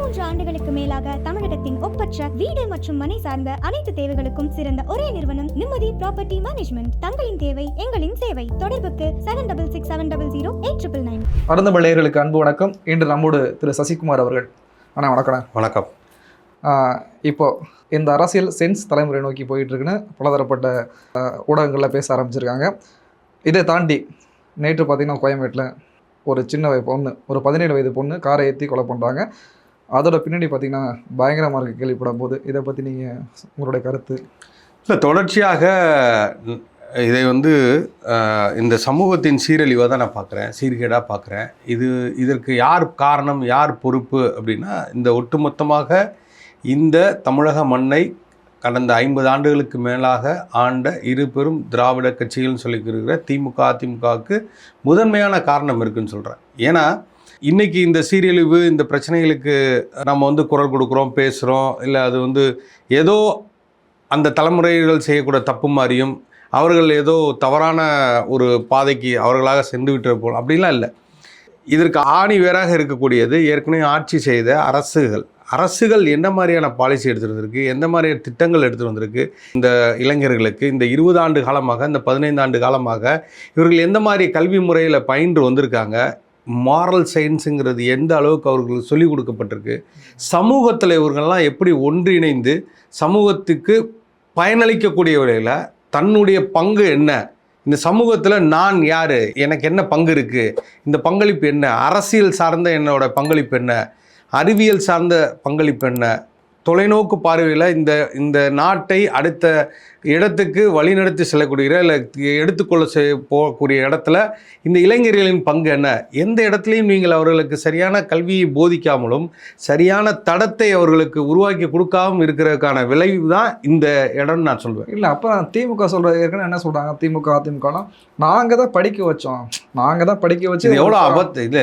13 ஆண்டுகளுக்கு மேலாக தமிழகத்தின் ஒப்பற்ற வீடு மற்றும் மனை சார்ந்த அனைத்து தேவைகளுக்கும் சிறந்த ஒரே நிறுவனம் நிம்மதி ப்ராப்பர்ட்டி மேனேஜ்மெண்ட். தங்களின் தேவை எங்களின் சேவை. தொடர்புக்கு 7667008999. அருந்தமிழ் நேயர்களுக்கு அன்பு வணக்கம். இன்று நம்மோடு திரு சசிகுமார் அவர்கள். வணக்கம். வணக்கம். இப்போ இந்த அரசியல் சென்ஸ் தலைமுறை நோக்கி போயிட்டு இருக்குன்னு பலதரப்பட்ட ஊடகங்களில் பேச ஆரம்பிச்சிருக்காங்க. இதை தாண்டி நேற்று பார்த்தீங்கன்னா கோயம்பேட்டில் ஒரு சின்ன பொண்ணு, ஒரு 17 வயது பொண்ணு காரை ஏற்றி கொலை பண்ணுறாங்க. அதோட பின்னாடி பார்த்தீங்கன்னா பயங்கரமாக இருக்குது கேள்விப்படும் போது. இதை பற்றி நீங்கள் உங்களுடைய கருத்து? இல்லை, தொடர்ச்சியாக இதை இந்த சமூகத்தின் சீரழிவாக தான் நான் பார்க்குறேன், சீர்கேடாக பார்க்குறேன். இதற்கு யார் காரணம், யார் பொறுப்பு அப்படின்னா, இந்த ஒட்டுமொத்தமாக இந்த தமிழக மண்ணை கடந்த 50 ஆண்டுகளுக்கு மேலாக ஆண்ட இரு பெரும் திராவிட கட்சிகள்னு சொல்லிக்கிற திமுக, அதிமுகவுக்கு முதன்மையான காரணம் இருக்குதுன்னு சொல்கிறேன். ஏன்னா இன்றைக்கி இந்த சீரழிவு, இந்த பிரச்சனைகளுக்கு நம்ம குரல் கொடுக்குறோம், பேசுகிறோம். இல்லை அது ஏதோ அந்த தலைமுறைகள் செய்யக்கூடிய தப்பு மாதிரியும், அவர்கள் ஏதோ தவறான ஒரு பாதைக்கு அவர்களாக சென்று விட்டு போல் அப்படிலாம் இல்லை. இதற்கு ஆணி வேறாக இருக்கக்கூடியது ஏற்கனவே ஆட்சி செய்த அரசுகள் என்ன மாதிரியான பாலிசி எடுத்துகிட்டு வந்திருக்கு, எந்த மாதிரியான திட்டங்கள் எடுத்துகிட்டு வந்திருக்கு இந்த இளைஞர்களுக்கு. இந்த 20 ஆண்டு காலமாக, இந்த 15 ஆண்டு காலமாக இவர்கள் எந்த மாதிரி கல்வி முறையில் பயின்று வந்திருக்காங்க, மாரல் சயின்ஸுங்கிறது எந்த அளவுக்கு அவர்களுக்கு சொல்லிக் கொடுக்கப்பட்டிருக்கு, சமூகத்தில் இவர்கள்லாம் எப்படி ஒன்றிணைந்து சமூகத்துக்கு பயனளிக்கக்கூடிய வகையில் தன்னுடைய பங்கு என்ன, இந்த சமூகத்தில் நான் யார், எனக்கு என்ன பங்கு இருக்குது, இந்த பங்களிப்பு என்ன, அரசியல் சார்ந்த என்னோட பங்களிப்பு என்ன, அறிவியல் சார்ந்த பங்களிப்பு என்ன, தொலைநோக்கு பார்வையில் இந்த நாட்டை அடுத்த இடத்துக்கு வழிநடத்தி செல்லக்கூடிய இல்லை எடுத்துக்கொள்ள போகக்கூடிய இடத்துல இந்த இளைஞர்களின் பங்கு என்ன, எந்த இடத்துலையும் நீங்கள் அவர்களுக்கு சரியான கல்வியை போதிக்காமலும் சரியான தடத்தை அவர்களுக்கு உருவாக்கி கொடுக்காமல் இருக்கிறதுக்கான விளைவு தான் இந்த இடம்னு நான் சொல்வேன். இல்லை, அப்போ திமுக சொல்கிறது ஏற்கனவே என்ன சொல்கிறாங்க, திமுக அதிமுகனா நாங்கள் தான் படிக்க வச்சோம், நாங்கள் தான் படிக்க வச்சு. இது எவ்வளோ ஆபத்து இல்லை,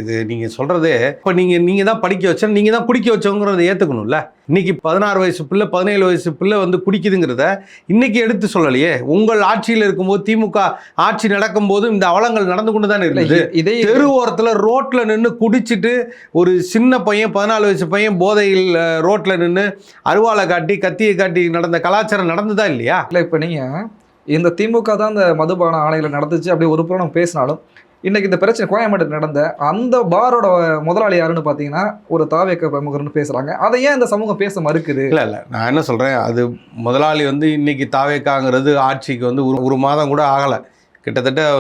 இது நீங்கள் சொல்கிறதே. இப்போ நீங்கள் தான் படிக்க வச்சா, நீங்கள் தான் குடிக்க வச்சோங்கிறத ஏற்றுக்கணும்ல. இன்றைக்கி 16 வயசு பிள்ளை, 17 வயசு பிள்ளை குடிக்குதுங்கிறத இன்றைக்கி எடுத்து சொல்லலையே. உங்கள் ஆட்சியில் இருக்கும்போது, திமுக ஆட்சி நடக்கும்போது இந்த அவலங்கள் நடந்து கொண்டு தான் இருந்தது. இதே தெரு ஓரத்தில் ரோட்டில் நின்று குடிச்சிட்டு ஒரு சின்ன பையன், 14 வயசு பையன் போதையில் ரோட்டில் நின்று அருவாளை காட்டி கத்தியை காட்டி நடந்த கலாச்சாரம் நடந்துதான் இல்லையா? இல்லை, இப்போ நீங்கள் இந்த திமுக தான் இந்த மதுபான ஆணைகளை நடந்துச்சு அப்படி ஒரு புறம் பேசினாலும், இன்றைக்கி இந்த பிரச்சனை கோயம்பேட்டில் நடந்த அந்த பாரோட முதலாளி யாருன்னு பார்த்தீங்கன்னா ஒரு தாவேக்க பிரமுகர்னு பேசுகிறாங்க. அதை ஏன் இந்த சமூகம் பேச மறுக்குது? இல்லை, நான் என்ன சொல்கிறேன், அது முதலாளி இன்றைக்கி தாவேக்காங்கிறது ஆட்சிக்கு ஒரு மாதம் கூட ஆகலை, கிட்டத்தட்ட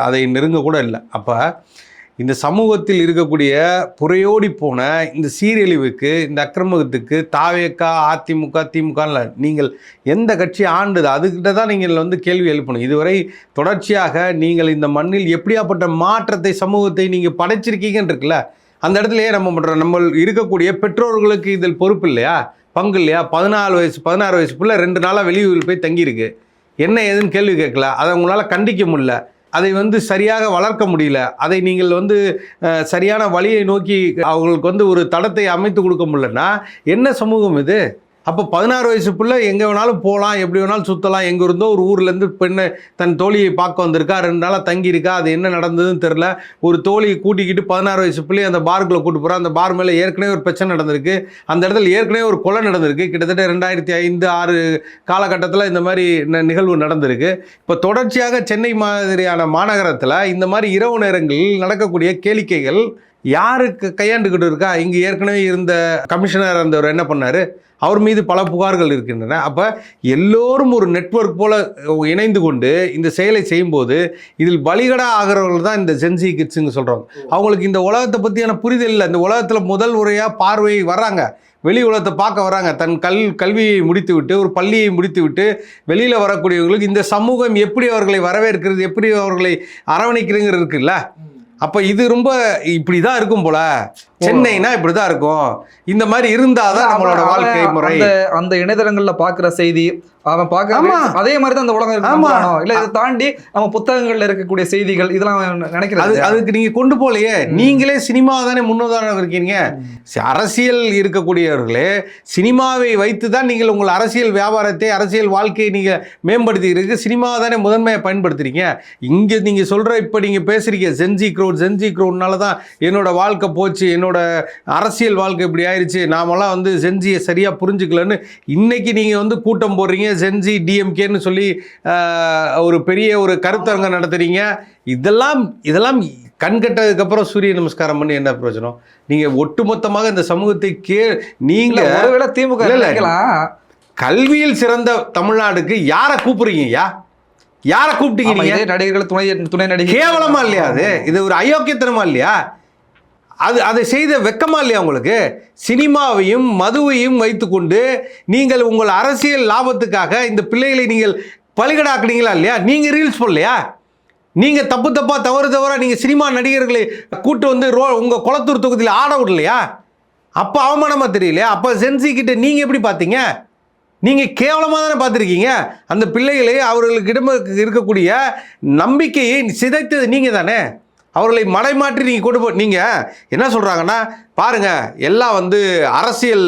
அதை நெருங்க கூட இல்லை. அப்போ இந்த சமூகத்தில் இருக்கக்கூடிய புறையோடி போன இந்த சீரழிவுக்கு, இந்த அக்கிரமத்துக்கு தாவேக்கா, அதிமுக, திமுக நீங்கள் எந்த கட்சி ஆண்டுது, அதுக்கிட்ட தான் நீங்கள் கேள்வி எழுப்பணும். இதுவரை தொடர்ச்சியாக நீங்கள் இந்த மண்ணில் எப்படியாப்பட்ட மாற்றத்தை, சமூகத்தை நீங்கள் படைச்சிருக்கீங்கன்னு இருக்குல்ல, அந்த இடத்துலையே நம்ம இருக்கக்கூடிய பெற்றோர்களுக்கு இதில் பொறுப்பு இல்லையா, பங்கு இல்லையா? 16 வயசு பிள்ளை 2 நாளாக வெளியூரில் போய் தங்கியிருக்கு, என்ன ஏதுன்னு கேள்வி கேட்கல, அதை உங்களால் கண்டிக்க முடியல, அதை சரியாக வளர்க்க முடியல, அதை நீங்கள் சரியான வழியை நோக்கி அவங்களுக்கு ஒரு தடத்தை அமைத்து கொடுக்க முடியலன்னா என்ன சமூகம் இது? அப்போ 16 வயசு பிள்ளை எங்கே வேணாலும் போகலாம், எப்படி வேணாலும் சுற்றலாம், எங்கே இருந்தோ ஒரு ஊர்லேருந்து பெண்ணை தன் தோழியை பார்க்க வந்திருக்கா, 2 நாளாக தங்கியிருக்கா, அது என்ன நடந்ததுன்னு தெரில. ஒரு தோழியை கூட்டிக்கிட்டு 16 வயசு பிள்ளையை அந்த பார்க்குள்ளே கூட்டு போகிறா, அந்த பார் மேலே ஏற்கனவே ஒரு பிரச்சனை நடந்திருக்கு, அந்த இடத்துல ஏற்கனவே ஒரு கொலை நடந்திருக்கு, கிட்டத்தட்ட 2005-6 காலகட்டத்தில் இந்த மாதிரி நிகழ்வு நடந்திருக்கு. இப்போ தொடர்ச்சியாக சென்னை மாதிரியான மாநகரத்தில் இந்த மாதிரி இரவு நேரங்களில் நடக்கக்கூடிய கேளிக்கைகள் யாருக்கு கையாண்டுக்கிட்டு இருக்கா? இங்கே ஏற்கனவே இருந்த கமிஷனர் இருந்தவர் என்ன பண்ணார், அவர் மீது பல புகார்கள் இருக்கின்றன. அப்போ எல்லோரும் ஒரு நெட்வொர்க் போல் இணைந்து கொண்டு இந்த செயலை செய்யும்போது இதில் பலிகடா ஆகிறவர்கள் தான் இந்த ஜென்சி கிட்ஸுங்க சொல்கிறோம். அவங்களுக்கு இந்த உலகத்தை பற்றியான புரிதல் இல்லை. இந்த உலகத்தில் முதல் முறையாக பார்வை வர்றாங்க, வெளி உலகத்தை பார்க்க வராங்க, தன் கல்வியை முடித்து விட்டு, ஒரு பள்ளியை முடித்து விட்டு வெளியில் வரக்கூடியவங்களுக்கு இந்த சமூகம் எப்படி அவர்களை வரவேற்கிறது, எப்படி அவர்களை அரவணைக்கிறதுங்கிறது இருக்குல்ல. அப்போ இது ரொம்ப இப்படி தான் இருக்கும் போல, சென்னைனா இப்படி தான் இருக்கும், இந்த மாதிரி இருந்தால் தான் நம்மளோட வாழ்க்கை முறை. அந்த இணையதளங்களில் பார்க்குற செய்தி அவன் பார்க்க அதே மாதிரி தான் அந்த உலகம் இருக்கு. இல்லை, இதை தாண்டி நம்ம புத்தகங்கள்ல இருக்கக்கூடிய செய்திகள் இதெல்லாம் நினைக்கிறது. அதுக்கு நீங்க கொண்டு போலையே, நீங்களே சினிமா தானே முன்னுதாரணம் இருக்கீங்க. அரசியல் இருக்கக்கூடியவர்களே சினிமாவை வைத்து தான் நீங்கள் உங்கள் அரசியல் வியாபாரத்தை, அரசியல் வாழ்க்கையை நீங்க மேம்படுத்திக்கிறதுக்கு சினிமாவை தானே முதன்மையை பயன்படுத்துறீங்க. இங்க நீங்க சொல்ற இப்ப நீங்க பேசுறீங்க ஜென்சி க்ரௌட்னால தான் என்னோட வாழ்க்கை போச்சு, என்னோட அரசியல் வாழ்க்கை இப்படி ஆயிடுச்சு, நாமெல்லாம் வந்து சென்சியை சரியாக புரிஞ்சுக்கலன்னு இன்னைக்கு நீங்கள் வந்து கூட்டம் போடுறீங்க, சென்சி டிஎம்கேன்னு சொல்லி ஒரு பெரிய ஒரு கருத்தரங்கம் நடத்துறீங்க. இதெல்லாம் கண்கட்டதுக்கப்புறம் சூரிய நமஸ்காரம் பண்ணி என்ன பிரயோஜனம்? நீங்கள் ஒட்டுமொத்தமாக இந்த சமூகத்தை நீங்கள் ஒருவேளை திமுக கல்வியில் சிறந்த தமிழ்நாடுக்கு யாரை கூப்பிடுறீங்க? யாரை கூப்பிட்டீங்க நீங்க? நடிகர்கள், துணை நடிகர். கேவலமா இல்லையா அது? இது ஒரு அயோக்கியத்தனமா இல்லையா? அதை செய்த வெக்கமா இல்லையா உங்களுக்கு? சினிமாவையும் மதுவையும் வைத்துக்கொண்டு நீங்கள் உங்கள் அரசியல் லாபத்துக்காக இந்த பிள்ளைகளை நீங்கள் பலிகடாக்குனீங்களா இல்லையா? நீங்க ரீல்ஸ் போடலையா? நீங்க தவறா நீங்க சினிமா நடிகர்களை கூட்டு வந்து உங்க குளத்தூர் தொகுதியில் ஆட விடலையா? அப்ப அவமானமா தெரியலையா? அப்ப சென்சி கிட்ட நீங்க எப்படி பார்த்தீங்க? நீங்கள் கேவலமாக தானே பார்த்துருக்கீங்க. அந்த பிள்ளைகளை அவர்களுக்கிடம் இருக்கக்கூடிய நம்பிக்கையை சிதைத்தது நீங்கள் தானே. அவர்களை மடைமாற்றி நீங்கள் கொண்டு நீங்கள் என்ன சொல்கிறாங்கன்னா, பாருங்கள் எல்லாம் வந்து அரசியல்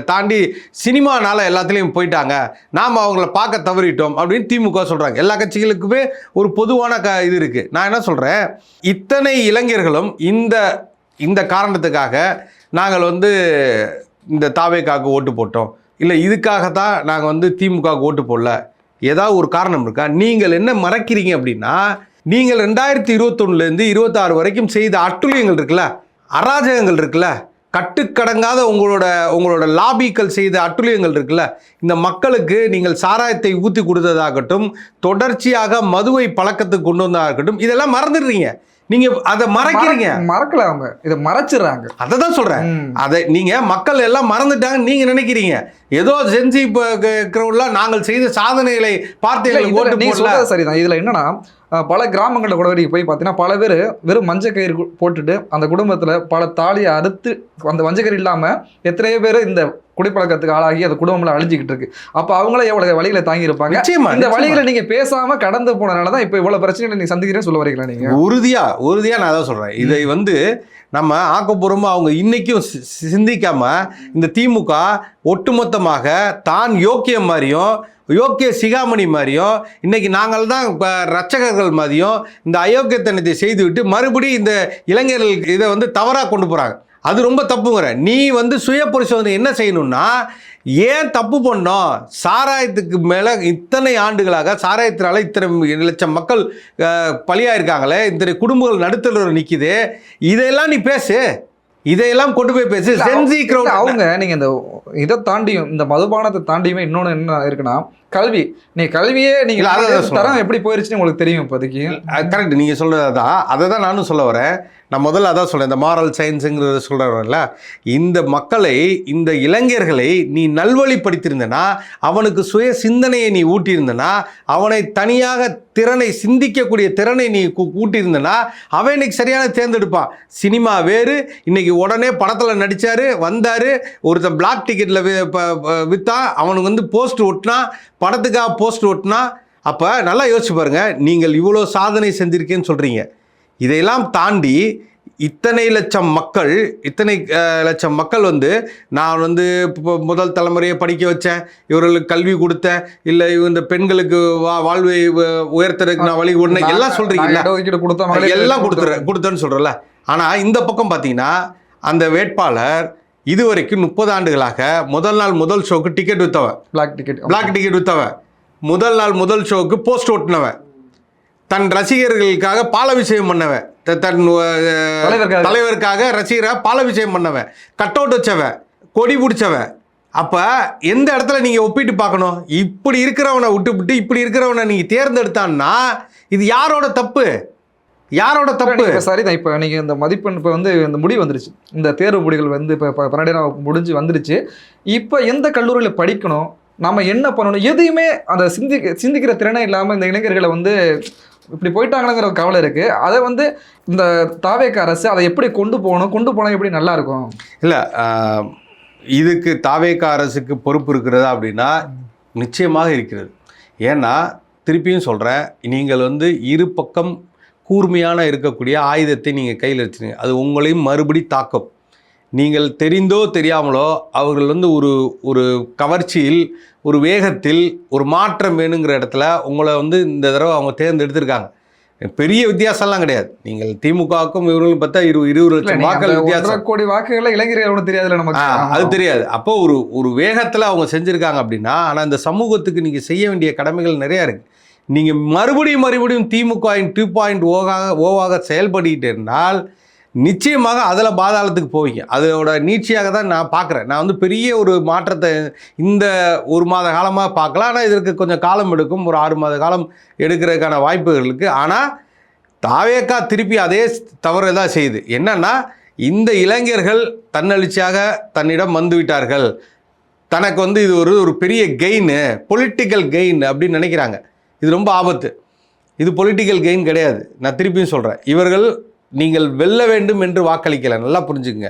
தாண்டி சினிமானால எல்லாத்துலேயும் போயிட்டாங்க, நாம் அவங்கள பார்க்க தவறிட்டோம் அப்படின்னு திமுக சொல்கிறாங்க. எல்லா கட்சிகளுக்குமே ஒரு பொதுவான இது இருக்குது. நான் என்ன சொல்கிறேன், இத்தனை இளைஞர்களும் இந்த காரணத்துக்காக நாங்கள் வந்து இந்த தாவேக்காவுக்கு ஓட்டு போட்டோம், இல்லை இதுக்காகத்தான் நாங்கள் வந்து திமுகவுக்கு ஓட்டு போடல, ஏதாவது ஒரு காரணம் இருக்கா? நீங்கள் என்ன மறைக்கிறீங்க அப்படின்னா, நீங்கள் 2021 26 வரைக்கும் செய்த அட்டுழியங்கள் இருக்குல்ல, அராஜகங்கள் இருக்குல்ல, கட்டுக்கடங்காத உங்களோட லாபிக்கள் செய்த அட்டுழியங்கள் இருக்குல்ல, இந்த மக்களுக்கு நீங்கள் சாராயத்தை ஊற்றி கொடுத்ததாகட்டும், தொடர்ச்சியாக மதுவை பழக்கத்துக்கு கொண்டு வந்ததாகட்டும், இதெல்லாம் மறந்துடுறீங்க. நீங்க அதை மறைக்கிறீங்க. மறக்கல, அவங்க இதை மறைச்சிடுறாங்க. அதை தான் சொல்றேன். அதை நீங்க மக்கள் எல்லாம் மறந்துட்டாங்க நீங்க நினைக்கிறீங்க. ஏதோ செஞ்சு நாங்கள் செய்த சாதனைகளை பார்த்து சரிதான். இதுல என்னன்னா, பல கிராமங்களில் கூட போய் பார்த்தீங்கன்னா பல பேர் வெறும் மஞ்சள் கயிறு போட்டுட்டு அந்த குடும்பத்தில் பல தாலியை அறுத்து, அந்த மஞ்சள் கயிறு இல்லாமல் எத்தனையோ பேர் இந்த குடிப்பழக்கத்துக்கு ஆளாகி அந்த குடும்பம்ல அழிஞ்சிக்கிட்டு இருக்கு. அப்போ அவங்கள எவ்வளவு வழிகளை தாங்கி இருப்பாங்க. இந்த வழிகளை நீங்க பேசாம கடந்து போனதுனால தான் இப்போ இவ்வளவு பிரச்சனைகளை நீங்க சந்திக்கிறேன்னு சொல்ல வரீங்களா? நீங்க உறுதியா நான் அதான் சொல்றேன். இதை வந்து நம்ம ஆக்கப்பூர்வமாக அவங்க இன்னைக்கும் சிந்திக்காம இந்த திமுக ஒட்டுமொத்தமாக தான் யோக்கியம் மாதிரியும் யோக்கிய சிகாமணி மாதிரியும் இன்னைக்கு நாங்கள் தான் ரட்சகர்கள் மாதிரியும் இந்த அயோக்கியத்தனத்தை செய்துவிட்டு மறுபடியும் இந்த இளைஞர்கள் இதை வந்து தவறாக கொண்டு போகிறாங்க. அது ரொம்ப தப்புங்கிற. நீ வந்து சுய பரிசோதனை என்ன செய்யணும்னா, ஏன் தப்பு பண்ணோம்? சாராயத்துக்கு மேலே இத்தனை ஆண்டுகளாக சாராயத்தினால இத்தனை லட்சம் மக்கள் பலியாயிருக்காங்களே, இத்தனை குடும்பங்கள் நடுத்தர நிற்கிது, இதெல்லாம் நீ பேசு, இதையெல்லாம் கொண்டு போய் பேசு. சென்சி கிரவுட் அவங்க நீங்க இந்த இதை தாண்டியும், இந்த மதுபானத்தை தாண்டியுமே இன்னொன்று என்ன இருக்குன்னா, கல்வி. நீ கல்வியே நீங்க தரம் எப்படி போயிருச்சுன்னு உங்களுக்கு தெரியும் இப்போதைக்கு. கரெக்ட், நீங்க சொல்றது அதை தான் நானும் சொல்ல வரேன். நான் முதல்ல அதான் சொல்கிறேன், இந்த மாரல் சயின்ஸுங்கிறத சொல்கிறவன்ல, இந்த மக்களை, இந்த இளைஞர்களை நீ நல்வழிப்படுத்தியிருந்தனா, அவனுக்கு சுய சிந்தனையை நீ ஊட்டியிருந்தனா, அவனை தனியாக சிந்திக்கக்கூடிய திறனை நீ ஊட்டியிருந்தனா, அவன் இன்னைக்கு சரியான தேர்ந்தெடுப்பான். சினிமா வேறு, இன்னைக்கு உடனே படத்தில் நடித்தார், வந்தார், ஒருத்தன் பிளாக் டிக்கெட்டில் விற்றா, அவனுக்கு வந்து போஸ்ட் ஒட்டினா, படத்துக்காக போஸ்ட் ஒட்டினா. அப்போ நல்லா யோசிச்சு பாருங்கள், நீங்கள் இவ்வளோ சாதனை செஞ்சுருக்கேன்னு சொல்கிறீங்க, இதையெல்லாம் தாண்டி இத்தனை லட்சம் மக்கள் வந்து நான் வந்து முதல் தலைமுறையை படிக்க வச்சேன், இவர்களுக்கு கல்வி கொடுத்தேன், இல்லை இந்த பெண்களுக்கு வாழ்வை உயர்த்துறதுக்கு நான் வழி கொடுத்தேன், எல்லாம் சொல்கிறீங்களா? எல்லாம் கொடுத்தேன்னு சொல்கிறேன்ல. ஆனால் இந்த பக்கம் பார்த்தீங்கன்னா, அந்த வேட்பாளர் இதுவரைக்கும் 30 ஆண்டுகளாக முதல் நாள் முதல் ஷோக்கு டிக்கெட் விற்றவன், பிளாக் டிக்கெட் விற்றவன், முதல் நாள் முதல் ஷோக்கு போஸ்ட் ஓட்டினவன், தன் ரசிகர்களுக்காக பாலாபிஷேகம் பண்ணவன், தன் தலைவருக்காக ரசிகராக பாலாபிஷேகம் பண்ணவன், கட் அவுட் வச்சவன், கொடி பிடிச்சவன். அப்போ எந்த இடத்துல நீங்கள் ஒப்பிட்டு பார்க்கணும்? இப்படி இருக்கிறவனை விட்டுவிட்டு இப்படி இருக்கிறவனை நீங்கள் தேர்ந்தெடுத்தான்னா இது யாரோட தப்பு? யாரோட தப்பு? சரிதான். இப்போ நீங்கள் இந்த மதிப்பெண் இப்போ வந்து இந்த முடிவு வந்துருச்சு, இந்த தேர்வு முடிவுகள் வந்து இப்போ 12ஆம் முடிஞ்சு வந்துருச்சு. இப்போ எந்த கல்லூரியில் படிக்கணும், நம்ம என்ன பண்ணணும், எதையுமே அந்த சிந்திக்கிற திறனை இல்லாமல் இந்த இளைஞர்களை வந்து இப்படி போயிட்டாங்களங்கிற கவலை இருக்குது. அதை வந்து இந்த தாவேக அரசு அதை எப்படி கொண்டு போனால் எப்படி நல்லாயிருக்கும்? இல்லை, இதுக்கு தாவேக அரசுக்கு பொறுப்பு இருக்கிறதா அப்படின்னா நிச்சயமாக இருக்கிறது. ஏன்னா திருப்பியும் சொல்கிறேன், நீங்கள் வந்து இரு பக்கம் கூர்மையான இருக்கக்கூடிய ஆயுதத்தை நீங்கள் கையில் வச்சுருங்க, அது உங்களையும் மறுபடி தாக்கும். நீங்கள் தெரிந்தோ தெரியாமலோ அவர்கள் வந்து ஒரு கவர்ச்சியில், ஒரு வேகத்தில், ஒரு மாற்றம் வேணுங்கிற இடத்துல உங்களை வந்து இந்த தடவை அவங்க தேர்ந்தெடுத்திருக்காங்க. பெரிய வித்தியாசம்லாம் கிடையாது. நீங்கள் திமுகவுக்கும் இவர்களும் பார்த்தா 20 லட்சம் வாக்கள் வித்தியாசம். 1.5 கோடி வாக்குகளை இளைஞர்கள் ஒன்றும் தெரியாதுல்ல நமக்கு. அது தெரியாது. அப்போ ஒரு வேகத்தில் அவங்க செஞ்சுருக்காங்க அப்படின்னா, ஆனால் இந்த சமூகத்துக்கு நீங்கள் செய்ய வேண்டிய கடமைகள் நிறையா இருக்குது. நீங்கள் மறுபடியும் திமுக 2.0 செயல்படுத்திட்டு இருந்தால் நிச்சயமாக அதில் பாதாளத்துக்கு போவீங்க. அதோட நீட்சியாக தான் நான் பார்க்குறேன். நான் வந்து பெரிய ஒரு மாற்றத்தை இந்த 1 மாத காலமாக பார்க்கலாம். ஆனால் இதற்கு கொஞ்சம் காலம் எடுக்கும், ஒரு 6 மாத காலம் எடுக்கிறதுக்கான வாய்ப்புகள் இருக்குது. ஆனால் தாவேக்கா திருப்பி அதே தவறு தான் செய்யுது. என்னன்னா, இந்த இளைஞர்கள் தன்னெழுச்சியாக தன்னிடம் வந்து விட்டார்கள், தனக்கு வந்து இது ஒரு பெரிய கெயின், பொலிட்டிக்கல் கெயின் அப்படின்னு நினைக்கிறாங்க. இது ரொம்ப ஆபத்து. இது பொலிட்டிக்கல் கெயின் கிடையாது. நான் திருப்பியும் சொல்கிறேன், இவர்கள் நீங்கள் வெல்ல வேண்டும் என்று வாக்களிக்கல. நல்லா புரிஞ்சுங்க.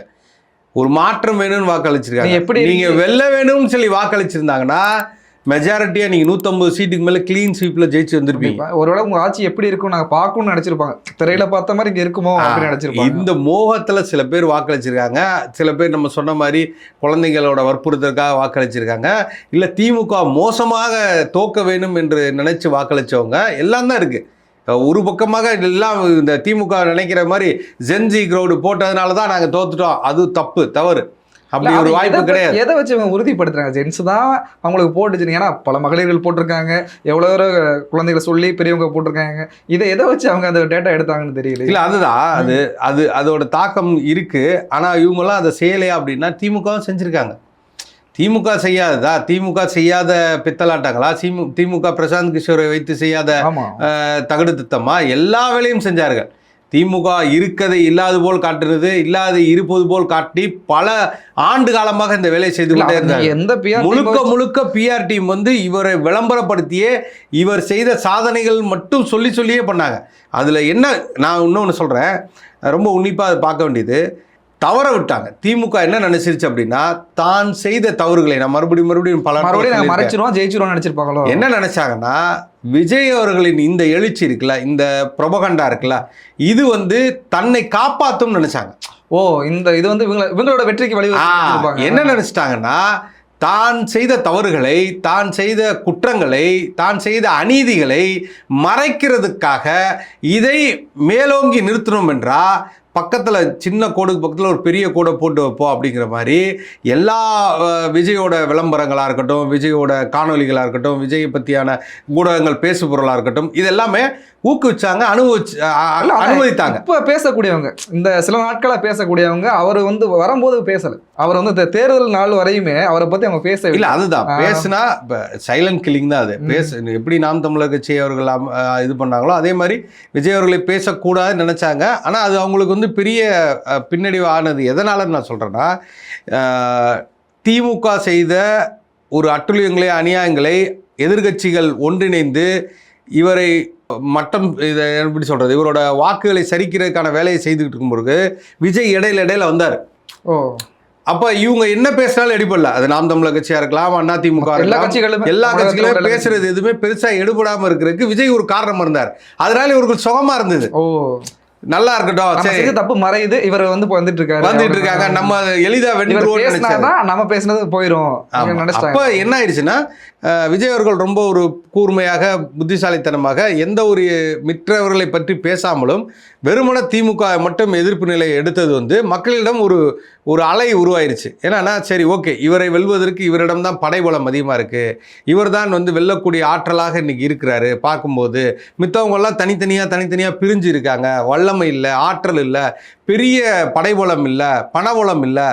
ஒரு மாற்றம் வேணும்னு வாக்களிச்சிருக்காங்க. எப்படி நீங்கள் வெல்ல வேணும்னு சொல்லி வாக்களிச்சிருந்தாங்கன்னா மெஜாரிட்டியாக நீங்கள் 150 சீட்டுக்கு மேலே க்ளீன் ஸ்வீப்பில் ஜெயிச்சு வந்திருப்பீங்க. ஒருவேளை உங்கள் ஆட்சி எப்படி இருக்கும் நாங்கள் பார்க்கணும்னு நினச்சிருப்பாங்க. திரையில பார்த்த மாதிரி இங்கே இருக்குமோ அப்படின்னு நினச்சிருப்பாங்க. இந்த மோகத்தில் சில பேர் வாக்களிச்சிருக்காங்க. சில பேர் நம்ம சொன்ன மாதிரி குழந்தைங்களோட வற்புறுத்தலுக்காக வாக்களிச்சிருக்காங்க. இல்லை திமுக மோசமாக தோக்க வேணும் என்று நினைச்சு வாக்களித்தவங்க எல்லாம் தான் இருக்குது. ஒரு பக்கமாக எல்லாம் இந்த திமுக நினைக்கிற மாதிரி ஜென்ஜி கிரௌடு போட்டதுனால தான் நாங்கள் தோத்துட்டோம், அது தவறு. அப்படி ஒரு வாய்ப்பு கிடையாது. எதை வச்சு அவங்க உறுதிப்படுத்துறாங்க? ஜென்ஸ் தான் அவங்களுக்கு போட்டுச்சு. ஏன்னா பல மகளிர்கள் போட்டிருக்காங்க, எவ்வளோ குழந்தைகளை சொல்லி பெரியவங்க போட்டிருக்காங்க. இதை எதை வச்சு அவங்க அந்த டேட்டா எடுத்தாங்கன்னு தெரியல. இல்லை அதுதான் அதோட தாக்கம் இருக்கு. ஆனால் இவங்கெல்லாம் அதை செய்யலையா அப்படின்னா திமுகவும் செஞ்சுருக்காங்க. திமுக செய்யாததா? திமுக செய்யாத பித்தலாட்டங்களா? திமுக பிரசாந்த் கிஷோரை வைத்து செய்யாத தகடு திட்டமா? எல்லா வேலையும் செஞ்சார்கள். திமுக இருக்கதை இல்லாது போல் காட்டுறது, இல்லாத இருப்பது போல் காட்டி பல ஆண்டு காலமாக இந்த வேலையை செய்து கொண்டே இருந்தாங்க. முழுக்க பிஆர் டீம் வந்து இவரை விளம்பரப்படுத்தியே இவர் செய்த சாதனைகள் மட்டும் சொல்லியே பண்ணாங்க. அதில் என்ன, நான் இன்னொன்று சொல்கிறேன், ரொம்ப உன்னிப்பாக அதை பார்க்க வேண்டியது, தவற விட்டாங்க. திமுக என்ன நினைச்சிருச்சு அப்படின்னா, தான் செய்த தவறுகளை நான் மறுபடியும் பல மறைச்சிருவோம் ஜெயிச்சிருவோம் நினைச்சிருப்பாங்களோ. என்ன நினைச்சாங்கன்னா, விஜய் அவர்களின் இந்த எழுச்சி இருக்குல்ல, இந்த ப்ரொபகண்டா இருக்குல்ல, இது வந்து தன்னை காப்பாற்றும் நினைச்சாங்க. இது வந்து இவங்களோட வெற்றிக்கு வழி. என்ன நினைச்சிட்டாங்கன்னா, தான் செய்த தவறுகளை, தான் செய்த குற்றங்களை, தான் செய்த அநீதிகளை மறைக்கிறதுக்காக இதை மேலோங்கி நிறுத்தணும் என்றா பக்கத்தில் சின்ன கோடுக்கு பக்கத்தில் ஒரு பெரிய கோடை போட்டு வைப்போம் அப்படிங்கிற மாதிரி எல்லா விஜயோட விளம்பரங்களாக இருக்கட்டும், விஜயோட காணொலிகளாக இருக்கட்டும், விஜயை பற்றியான ஊடகங்கள் பேசு பொருளாக இருக்கட்டும், இதெல்லாமே ஊக்குவிச்சாங்க, அனுமதித்தாங்க. இப்போ பேசக்கூடியவங்க, இந்த சில நாட்களாக பேசக்கூடியவங்க, அவர் வந்து வரும்போது பேசலை. அவர் வந்து தேர்தல் நாள் வரையுமே அவரை பற்றி அவங்க பேச இல்லை. அதுதான் பேசுனா இப்போ சைலண்ட் கில்லிங் தான். அது எப்படி நாம் தமிழர் கட்சி அவர்கள் இது பண்ணாங்களோ அதே மாதிரி விஜய் அவர்களை பேசக்கூடாதுன்னு நினச்சாங்க. ஆனால் அது அவங்களுக்கு வந்து பெரிய பின்னடைவு ஆனது. எதனால நான் சொல்கிறேன்னா, திமுக செய்த ஒரு அட்டுழியங்களை, அநியாயங்களை எதிர்கட்சிகள் ஒன்றிணைந்து இவரை இதை எப்படி சொல்கிறது, இவரோட வாக்குகளை சரிக்கிறதுக்கான வேலையை செய்துக்கிட்டு இருக்கும்போது விஜய் இடையில வந்தார். அப்போ இவங்க என்ன பேசினாலும் எடுபடல. அது நாம் தமிழர் கட்சியாக இருக்கலாம், அதிமுக, எல்லா கட்சிகளும் பேசுறது எதுவுமே பெருசாக எடுபடாமல் இருக்கிறதுக்கு விஜய் ஒரு காரணம் இருந்தார். அதனால இவருக்கு சுகமாக இருந்தது. நல்லா இருக்கட்டும், சரி, தப்பு மறையுது, இவர் வந்து வந்துட்டு இருக்காங்க, நம்ம எளிதா நம்ம பேசினது போயிடும். அப்ப என்ன ஆயிடுச்சுன்னா, விஜய் அவர்கள் ரொம்ப ஒரு கூர்மையாக, புத்திசாலித்தனமாக எந்த ஒரு மிற்றவர்களை பற்றி பேசாமலும் வெறுமன திமுக மட்டும் எதிர்ப்பு நிலை எடுத்தது வந்து மக்களிடம் ஒரு அலை உருவாயிருச்சு. ஏன்னா சரி, ஓகே, இவரை வெல்வதற்கு இவரிடம் தான் படைபலம் அதிகமாக இருக்குது, இவர் தான் வந்து வெல்லக்கூடிய ஆற்றலாக இன்னைக்கு இருக்கிறாரு. பார்க்கும்போது மித்தவங்கெல்லாம் தனித்தனியாக பிரிஞ்சு இருக்காங்க, வல்லமை இல்லை, ஆற்றல் இல்லை, பெரிய படைபலம் இல்லை, பணபலம் இல்லை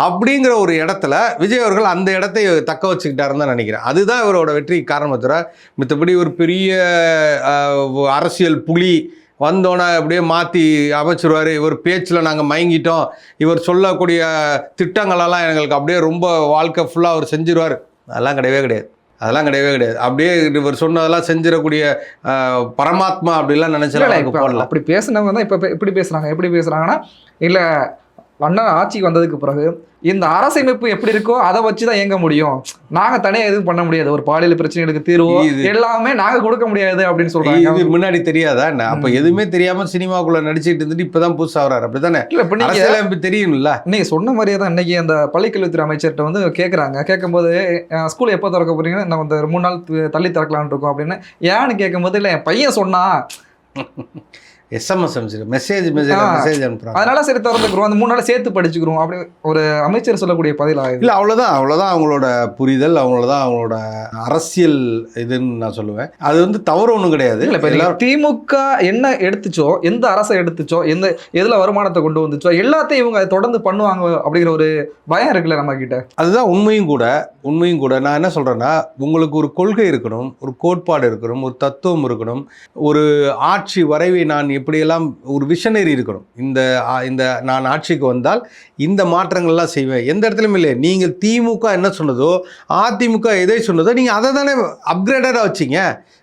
அப்படிங்கிற ஒரு இடத்துல விஜய் அவர்கள் அந்த இடத்தை தக்க வச்சுக்கிட்டாருன்னு தான் நினைக்கிறேன். அதுதான் இவரோட வெற்றிக்கு காரணம். தவிர மித்தபடி ஒரு பெரிய அரசியல் புலி வந்தோன்னே அப்படியே மாற்றி அமைச்சிருவார், இவர் பேச்சில் நாங்கள் மயங்கிட்டோம், இவர் சொல்லக்கூடிய திட்டங்களெல்லாம் எங்களுக்கு அப்படியே ரொம்ப வாழ்க்கை ஃபுல்லாக அவர் செஞ்சிருவார், அதெல்லாம் கிடையவே கிடையாது. அப்படியே இவர் சொன்னதெல்லாம் செஞ்சிடக்கூடிய பரமாத்மா அப்படிலாம் நினைச்சாலும் போடல. அப்படி பேசுனவங்க தான் இப்போ எப்படி பேசுகிறாங்கன்னா, இல்லை அண்ணா ஆட்சிக்கு வந்ததுக்கு பிறகு இந்த அரசமைப்பு எப்படி இருக்கோ அதை வச்சுதான் இயங்க முடியும், நாங்க தனியா எதுவும் பண்ண முடியாது, ஒரு பாலியல் பிரச்சனைகளுக்கு தீர்வு எல்லாமே நாங்க கொடுக்க முடியாது அப்படின்னு சொல்றாங்க. இது முன்னாடி தெரியாதா? அப்ப எதுவுமே தெரியாம சினிமாக்குள்ள நடிச்சுட்டு இருந்துட்டு இப்பதான் புதுசா வர்றாரு, அப்படித்தானே? இல்ல தெரியும்ல. நீங்க சொன்ன மாதிரியே தான் இன்னைக்கு அந்த பள்ளிக்கல்வித்துறை அமைச்சர்கிட்ட வந்து கேட்கும்போது ஸ்கூல் எப்போ திறக்க போறீங்கன்னா, நம்ம இந்த 3 நாள் தள்ளி திறக்கலான்னு இருக்கோம் அப்படின்னு. ஏன்னு கேட்கும்போது, இல்லை என் பையன் சொன்னா SMS அனுப்பிச்சிரு, மெசேஜ் அனுப்புறாங்க. அதனால சரி திறந்துக்கிறோம், அந்த 3 நாள் சேர்த்து படிச்சுக்கிறோம் அப்படி ஒரு அமைச்சர் சொல்லக்கூடிய பதில் ஆகுது. இல்லை, அவ்வளோதான் அவங்களோட புரிதல், அவங்களோட அரசியல் இதுன்னு நான் சொல்லுவேன். அது வந்து தவறு ஒன்றும் கிடையாது. திமுக என்ன எடுத்துச்சோ, எந்த அரசை எடுத்துச்சோ, எதில் வருமானத்தை கொண்டு வந்துச்சோ எல்லாத்தையும் இவங்க அதை தொடர்ந்து பண்ணுவாங்க அப்படிங்கிற ஒரு பயம் இருக்குல்ல நம்ம கிட்ட. அதுதான் உண்மையும் கூட. நான் என்ன சொல்கிறேன்னா, உங்களுக்கு ஒரு கொள்கை இருக்கணும், ஒரு கோட்பாடு இருக்கணும், ஒரு தத்துவம் இருக்கணும், ஒரு ஆட்சி வரைவை நான் எப்படியெல்லாம் ஒரு விஷனரி இருக்கணும். இந்த நான் ஆட்சிக்கு வந்தால் இந்த மாற்றங்கள்லாம் செய்வேன். எந்த இடத்துலையும் இல்லை. நீங்கள் திமுக என்ன சொன்னதோ, அதிமுக எதை சொன்னதோ, நீங்கள் அதை தானே அப்கிரேடடாக வச்சிங்க.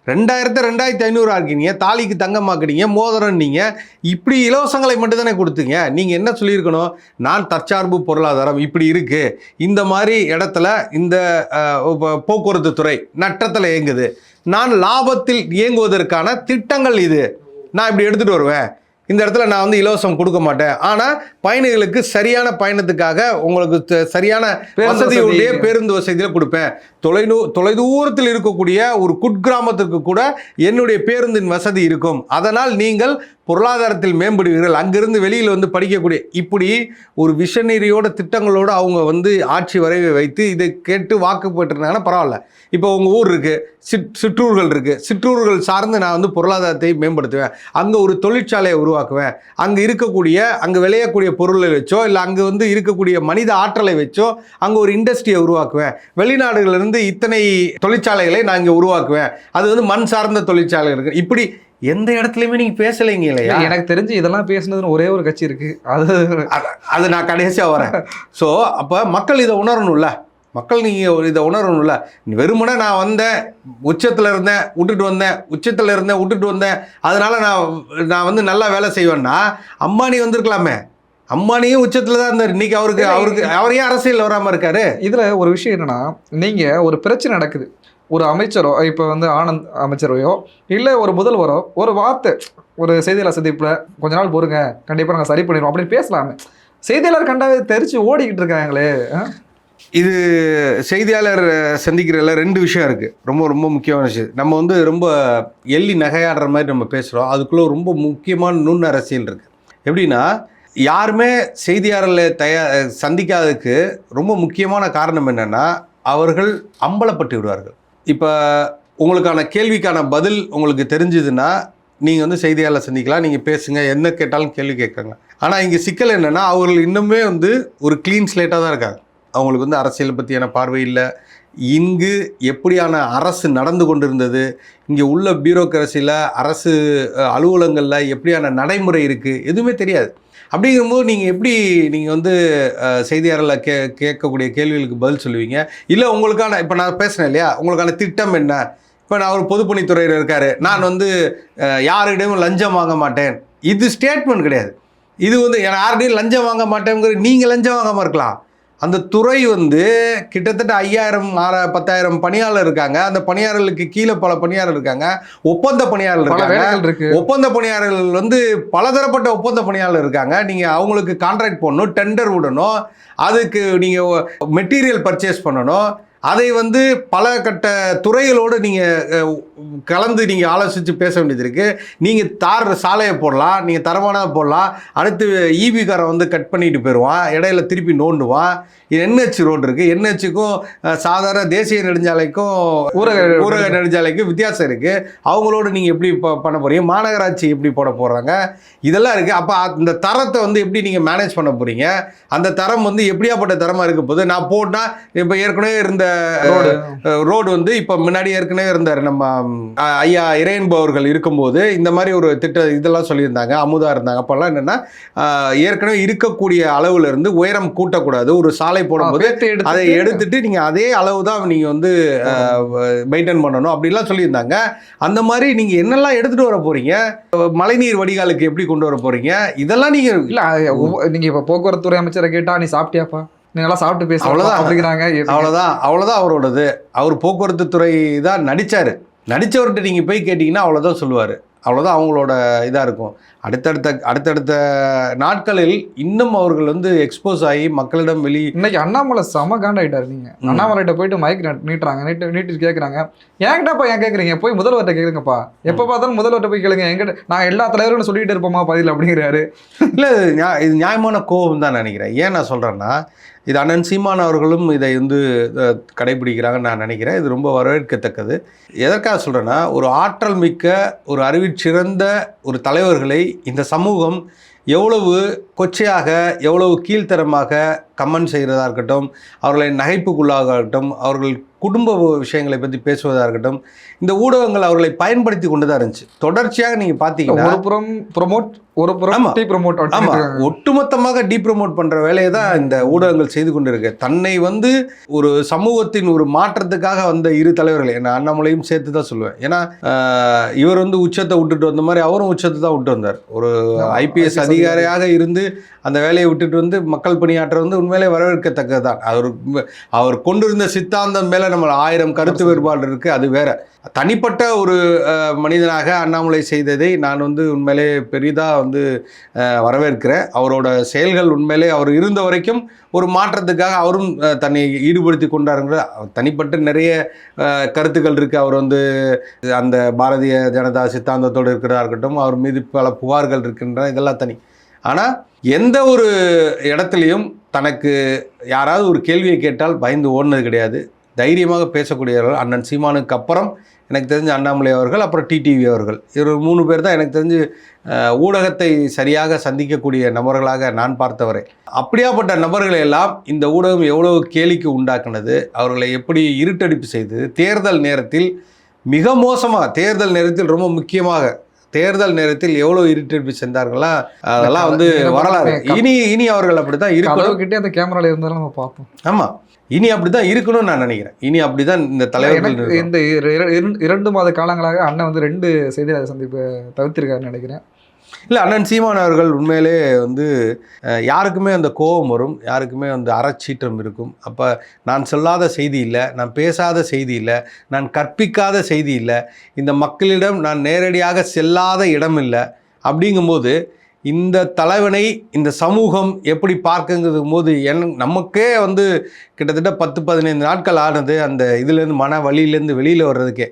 2500 ஆக்கினீங்க, தாலிக்கு தங்கமாக்கினீங்க, மோதிரம் நீங்கள் இப்படி இலவசங்களை மட்டும் தானே கொடுத்தீங்க. நீங்கள் என்ன சொல்லியிருக்கணும், நான் தற்சார்பு பொருளாதாரம் இப்படி இருக்குது, இந்த மாதிரி இடத்துல இந்த போக்குவரத்து துறை நட்டத்தில் இயங்குது, நான் லாபத்தில் இயங்குவதற்கான திட்டங்கள் இது, நான் இப்படி எடுத்துகிட்டு வருவேன், இந்த இடத்துல நான் வந்து இலவசம் கொடுக்க மாட்டேன், ஆனால் பயணிகளுக்கு சரியான பயணத்துக்காக உங்களுக்கு சரியான வசதியுடைய பேருந்து வசதியில் கொடுப்பேன், தொலைதூரத்தில் இருக்கக்கூடிய ஒரு குட்கிராமத்திற்கு கூட என்னுடைய பேருந்தின் வசதி இருக்கும், அதனால் நீங்கள் பொருளாதாரத்தில் மேம்படுவீர்கள், அங்கிருந்து வெளியில் வந்து படிக்கக்கூடிய இப்படி ஒரு விஷனரியோட திட்டங்களோடு அவங்க வந்து ஆட்சி வரைவை வைத்து இதை கேட்டு வாக்கு போட்டுருந்தாங்கன்னா பரவாயில்ல. இப்போ உங்கள் ஊர் இருக்குது, சிற்றூர்கள் இருக்குது, சிற்றூர்கள் சார்ந்து நான் வந்து பொருளாதாரத்தை மேம்படுத்துவேன், அங்கே ஒரு தொழிற்சாலையை உருவாக்குவேன், அங்கே விளையக்கூடிய பொருளை வச்சோ இல்லை அங்கே வந்து இருக்கக்கூடிய மனித ஆற்றலை வச்சோ அங்கே ஒரு இண்டஸ்ட்ரியை உருவாக்குவேன், வெளிநாடுகளிலிருந்து இத்தனை தொழிற்சாலைகளை நான் இங்கே உருவாக்குவேன், அது வந்து மண் சார்ந்த தொழிற்சாலை இருக்குது. இப்படி எந்த இடத்துலையுமே நீங்கள் பேசலைங்க இல்லையா? எனக்கு தெரிஞ்சு இதெல்லாம் பேசுனதுன்னு ஒரே ஒரு கட்சி இருக்குது, அது நான் கடைசியாக வரேன். ஸோ அப்போ மக்கள் இதை உணரணும்ல, நீங்கள் இதை உணரணும்ல. வெறுமனே நான் வந்தேன், உச்சத்தில் இருந்தேன் விட்டுட்டு வந்தேன், அதனால் நான் வந்து நல்லா வேலை செய்வேன்னா அம்பானி வந்திருக்கலாமே. அம்பானியும் உச்சத்தில் தான் இருந்தார். இன்னைக்கு அவர் ஏன் அரசியல் வராமல் இருக்காரு? இதில் ஒரு விஷயம் என்னென்னா, நீங்கள் ஒரு பிரச்சனை நடக்குது, ஒரு அமைச்சரோ இப்போ வந்து ஆனந்த் அமைச்சரையோ இல்லை ஒரு முதல்வரோ ஒரு வார்த்தை ஒரு செய்தியாளர் சந்திப்பில் கொஞ்ச நாள் பொறுங்க கண்டிப்பாக நாங்கள் சரி பண்ணிடுவோம் அப்படின்னு பேசலாமே. செய்தியாளர் கண்டாவே தெரிச்சு ஓடிக்கிட்டு இருக்காங்களே. இது செய்தியாளர் சந்திக்கிறதுல 2 விஷயம் இருக்குது, ரொம்ப ரொம்ப முக்கியமான விஷயம். நம்ம வந்து ரொம்ப எள்ளி நகையாடுற மாதிரி நம்ம பேசுகிறோம், அதுக்குள்ளே ரொம்ப முக்கியமான நுண் அரசியல் இருக்குது. எப்படின்னா, யாருமே செய்தியாளர்களை சந்திக்காததுக்கு ரொம்ப முக்கியமான காரணம் என்னென்னா, அவர்கள் அம்பலப்பட்டு விடுவார்கள். இப்போ உங்களுக்கான கேள்விக்கான பதில் உங்களுக்கு தெரிஞ்சுதுன்னா நீங்கள் வந்து செய்தியாளர் சந்திக்கலாம், நீங்கள் பேசுங்க, என்ன கேட்டாலும் கேள்வி கேட்குறாங்க. ஆனால் இங்கே சிக்கல் என்னென்னா, அவர்கள் இன்னுமே வந்து ஒரு க்ளீன் ஸ்லேட்டாக தான் இருக்காங்க. அவங்களுக்கு வந்து அரசியலை பற்றியான பார்வை இல்லை, இங்கு எப்படியான அரசு நடந்து கொண்டிருந்தது, இங்கே உள்ள பியூரோக்ரஸியில் அரசு அலுவலகங்களில் எப்படியான நடைமுறை இருக்குது, எதுவுமே தெரியாது. அப்படிங்கும்போது நீங்கள் வந்து செய்தியாளர்களை கேட்கக்கூடிய கேள்விகளுக்கு பதில் சொல்லுவீங்க. இல்லை உங்களுக்கான, இப்போ நான் பேசுனேன் இல்லையா, உங்களுக்கான திட்டம் என்ன, இப்போ நான் ஒரு பொதுப்பணித்துறையில் இருக்கார், நான் வந்து யாருக்கிட்டையும் லஞ்சம் வாங்க மாட்டேன், இது ஸ்டேட்மெண்ட் கிடையாது. இது வந்து யாருடையும் லஞ்சம் வாங்க மாட்டேங்கிற, நீங்கள் லஞ்சம் வாங்காமல் இருக்கலாம். அந்த துறை வந்து கிட்டத்தட்ட 5000-10,000 பணியாளர் இருக்காங்க. அந்த பணியாளர்களுக்கு கீழே பல பணியாளர் இருக்காங்க, ஒப்பந்த பணியாளர் இருக்காங்க. ஒப்பந்த பணியாளர்கள் வந்து பலதரப்பட்ட ஒப்பந்த பணியாளர் இருக்காங்க. நீங்கள் அவங்களுக்கு கான்ட்ராக்ட் போடணும், டெண்டர் விடணும், அதுக்கு நீங்கள் மெட்டீரியல் பர்ச்சேஸ் பண்ணணும், அதை வந்து பல கட்ட துறைகளோடு நீங்கள் கலந்து நீங்கள் ஆலோசித்து பேச வேண்டியது இருக்குது. நீங்கள் சாலையை போடலாம், நீங்கள் தரமானதை போடலாம், அடுத்து ஈபிகாரை வந்து கட் பண்ணிட்டு போயிடுவான், இடையில திருப்பி நோண்டுவான். NH ரோடு இருக்குது, NHக்கும் சாதாரண தேசிய நெடுஞ்சாலைக்கும் ஊரக நெடுஞ்சாலைக்கும் வித்தியாசம் இருக்குது. அவங்களோட நீங்கள் எப்படி பண்ண போகிறீங்க, மாநகராட்சி எப்படி போட போகிறாங்க, இதெல்லாம் இருக்குது. அப்போ அந்த தரத்தை வந்து எப்படி நீங்கள் மேனேஜ் பண்ண போகிறீங்க, அந்த தரம் வந்து எப்படியாப்பட்ட தரமாக இருக்க போகுது. நான் போட்டால் இப்போ ஏற்கனவே இருந்த ரோடு வந்து இப்போ முன்னாடி ஏற்கனவே இருந்தார் நம்ம ஐயா இறையன்பு அவர்கள் இருக்கும்போது இந்த மாதிரி ஒரு இதெல்லாம் சொல்லியிருந்தாங்க, அமுதா இருந்தாங்க. அப்போல்லாம் என்னென்னா, ஏற்கனவே இருக்கக்கூடிய அளவுல இருந்து உயரம் கூட்டக்கூடாது, ஒரு சாலை போடும்போது அதை எடுத்துட்டு நீங்கள் அதே அளவு தான் நீங்கள் வந்து மெயின்டைன் பண்ணணும் அப்படிலாம் சொல்லியிருந்தாங்க. அந்த மாதிரி நீங்கள் என்னெல்லாம் எடுத்துகிட்டு வர போகிறீங்க, மழைநீர் வடிகாலுக்கு எப்படி கொண்டு வர போகிறீங்க, இதெல்லாம் நீங்கள் இல்லை. நீங்கள் இப்போ போக்குவரத்து துறை அமைச்சரை கேட்டால் நீ சாப்பிட்டியாப்பா, நீங்களாம் சாப்பிட்டு பேச, அவ்வளோதான் அப்படிங்கிறாங்க. அவ்வளோதான் அவரோடது. அவர் போக்குவரத்து துறை தான் நடித்தவர்கிட்ட நீங்கள் போய் கேட்டிங்கன்னா அவ்வளோதான் சொல்லுவார். அவ்வளோதான் அவங்களோட இதாக இருக்கும். அடுத்தடுத்த நாட்களில் இன்னும் அவர்கள் வந்து எக்ஸ்போஸ் ஆகி மக்களிடம் இன்னைக்கு அண்ணாமலை செம காண்டாயிட்டாரு. நீங்கள் அண்ணாமலைகிட்ட போயிட்டு மைக் நீட்டுறாங்க, நீட்டு கேட்குறாங்க. ஏன்கிட்டப்பா ஏன் கேட்குறீங்க, போய் முதல்வர்கிட்ட கேட்குங்கப்பா, எப்போ பார்த்தாலும் முதல்வர்கிட்ட போய் கேளுங்க, எங்கிட்ட நான் எல்லா தலைவர்களும் சொல்லிட்டு இருப்போமா பதில் அப்படிங்கிறாரு. இல்லை, இது நியாயமான கோபம் தான் நினைக்கிறேன். ஏன் நான் சொல்கிறேன்னா, இது அண்ணன் சீமான் அவர்களும் இதை வந்து கடைபிடிக்கிறாங்கன்னு நான் நினைக்கிறேன். இது ரொம்ப வரவேற்கத்தக்கது. எதற்காக சொல்கிறேன்னா, ஒரு ஆற்றல் மிக்க ஒரு அறிவிச்சிறந்த ஒரு தலைவர்களை இந்த சமூகம் எவ்வளவு கொச்சையாக, எவ்வளவு கீழ்த்தரமாக கமெண்ட் செய்கிறதா இருக்கட்டும், அவர்களை நகைப்புக்குள்ளாக இருக்கட்டும், அவர்கள் குடும்ப விஷயங்களை பற்றி பேசுவதாக இருக்கட்டும், இந்த ஊடகங்கள் அவர்களை பயன்படுத்தி கொண்டு தான் இருந்துச்சு. தொடர்ச்சியாக நீங்கள் பார்த்தீங்கன்னா ஒரு புறம் ப்ரொமோட், ஒரு புறம் டீப்ரமோட். ஆமாம், ஒட்டுமொத்தமாக டீப்ரமோட் பண்ணுற வேலையை தான் இந்த ஊடகங்கள் செய்து கொண்டு இருக்கு. தன்னை வந்து ஒரு சமூகத்தின் ஒரு மாற்றத்துக்காக வந்த இரு தலைவர்கள், என்ன அண்ணாமலையும் சேர்த்து தான் சொல்லுவேன். ஏன்னா இவர் வந்து உச்சத்தை விட்டுட்டு வந்த மாதிரி அவரும் உச்சத்தை தான் விட்டு வந்தார். ஒரு ஐபிஎஸ் அதிகாரியாக இருந்து அந்த வேலையை விட்டுட்டு வந்து மக்கள் பணியாற்ற வந்து உண்மையிலே வரவேற்கத்தக்கது தான். அவர் கொண்டிருந்த சித்தாந்தம் மேலே நம்ம 1000 கருத்து வேறுபாடு இருக்குது, அது வேற. தனிப்பட்ட ஒரு மனிதனாக அண்ணாமலை செய்ததை நான் வந்து உண்மையிலே பெரிதாக வந்து வரவேற்கிறேன். அவரோட செயல்கள் உண்மையிலே அவர் இருந்த வரைக்கும் ஒரு மாற்றத்துக்காக அவரும் தன்னை ஈடுபடுத்தி கொண்டாருங்கிற தனிப்பட்ட நிறைய கருத்துக்கள் இருக்குது. அவர் வந்து அந்த பாரதிய ஜனதா சித்தாந்தத்தோடு இருக்கிறதா இருக்கட்டும், அவர் மீது பல புகார்கள் இருக்கின்றன, இதெல்லாம் தனி. ஆனால் எந்த ஒரு இடத்துலையும் தனக்கு யாராவது ஒரு கேள்வியை கேட்டால் பயந்து ஓடினது கிடையாது. தைரியமாக பேசக்கூடியவர்கள் அண்ணன் சீமானுக்கு அப்புறம் எனக்கு தெரிஞ்ச அண்ணாமலை அவர்கள், அப்புறம் டிடிவி அவர்கள், இவர் 3 பேர் தான் எனக்கு தெரிஞ்சு ஊடகத்தை சரியாக சந்திக்கக்கூடிய நபர்களாக நான் பார்த்தவரை. அப்படியாப்பட்ட நபர்களை எல்லாம் இந்த ஊடகம் எவ்வளவு கேலிக்கு உண்டாக்குனது, அவர்களை எப்படி இருட்டடிப்பு செய்தது, தேர்தல் நேரத்தில் மிக மோசமாக, தேர்தல் நேரத்தில் ரொம்ப முக்கியமாக தேர்தல் நேரத்தில் எவ்வளவு இருட்டடிப்பு செஞ்சார்களா, அதெல்லாம் வந்து வரலாறு. இனி அவர்கள் அப்படித்தான் இருக்கணும். அந்த கேமரால இருந்தாலும் நம்ம பார்ப்போம். ஆமாம், இனி அப்படிதான் இருக்கணும்னு நான் நினைக்கிறேன். இனி அப்படிதான் இந்த தலைவர்கள். இந்த 2 மாத காலங்களாக அண்ணன் வந்து 2 செய்தியாளர் சந்திப்பு தவிர்த்திருக்காருன்னு நினைக்கிறேன். இல்லை, அண்ணன் சீமான் அவர்கள் உண்மையிலே வந்து யாருக்குமே அந்த கோபம் வரும், யாருக்குமே அந்த அறச்சீற்றம் இருக்கும். அப்போ நான் சொல்லாத செய்தி இல்லை, நான் பேசாத செய்தி இல்லை, நான் கற்பிக்காத செய்தி இல்லை, இந்த மக்களிடம் நான் நேரடியாக செல்லாத இடம் இல்லை. அப்படிங்கும்போது இந்த தலைவனை இந்த சமூகம் எப்படி பார்க்குங்கிறது போது நமக்கே வந்து கிட்டத்தட்ட 10-15 நாட்கள் ஆனது அந்த இதுலேருந்து மன வழியிலேருந்து வெளியில் வர்றதுக்கே.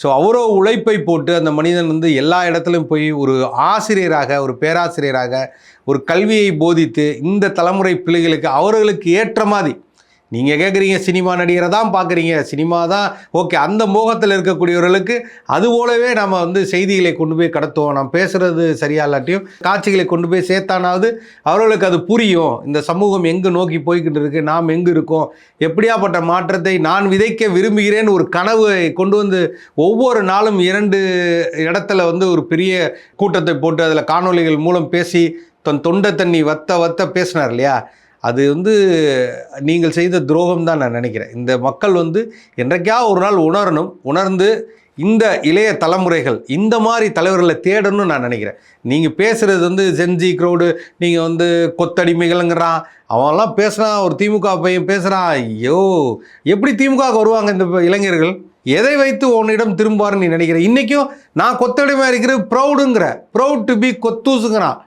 ஸோ அவரோ உழைப்பை போட்டு அந்த மனிதன் வந்து எல்லா இடத்துலையும் போய் ஒரு ஆசிரியராக, ஒரு பேராசிரியராக ஒரு கல்வியை போதித்து இந்த தலைமுறை பிள்ளைகளுக்கு அவர்களுக்கு ஏற்ற மாதிரி, நீங்கள் கேட்குறீங்க சினிமா நடிகரை தான் பார்க்குறீங்க, சினிமா தான் ஓகே, அந்த மோகத்தில் இருக்கக்கூடியவர்களுக்கு அது போலவே நம்ம வந்து செய்திகளை கொண்டு போய் கடத்துவோம். நம்ம பேசுகிறது சரியா இல்லாட்டியும் காட்சிகளை கொண்டு போய் சேர்த்தானாவது அவர்களுக்கு அது புரியும். இந்த சமூகம் எங்கே நோக்கி போய்கிட்டு இருக்கு, நாம் எங்கே இருக்கோம், எப்படியாப்பட்ட மாற்றத்தை நான் விதைக்க விரும்புகிறேன்னு ஒரு கனவை கொண்டு வந்து ஒவ்வொரு நாளும் 2 இடத்துல வந்து ஒரு பெரிய கூட்டத்தை போட்டு அதில் காணொளிகள் மூலம் பேசி தொண்டை தண்ணி வத்த பேசினார் இல்லையா, அது வந்து நீங்கள் செய்த துரோகம் தான் நான் நினைக்கிறேன். இந்த மக்கள் வந்து என்றைக்காவது ஒரு நாள் உணர்ந்து இந்த இளைய தலைமுறைகள் இந்த மாதிரி தலைவர்களை தேடணும்னு நான் நினைக்கிறேன். நீங்கள் பேசுகிறது வந்து ஜென்ஜி க்ரௌடு, நீங்கள் வந்து கொத்தடிமைகள்ங்கிறான், அவன்லாம் பேசுகிறான். ஒரு திமுக பையன் பேசுகிறான், ஐயோ எப்படி திமுக வருவாங்க இந்த இளைஞர்கள், எதை வைத்து உன்னிடம் திரும்புவார்னு நீ நினைக்கிறேன்? இன்றைக்கும் நான் கொத்தடிமையாக இருக்கிறது ப்ரௌடுங்கிற, ப்ரௌட் டு பி கொத்தூசுங்கிறான்.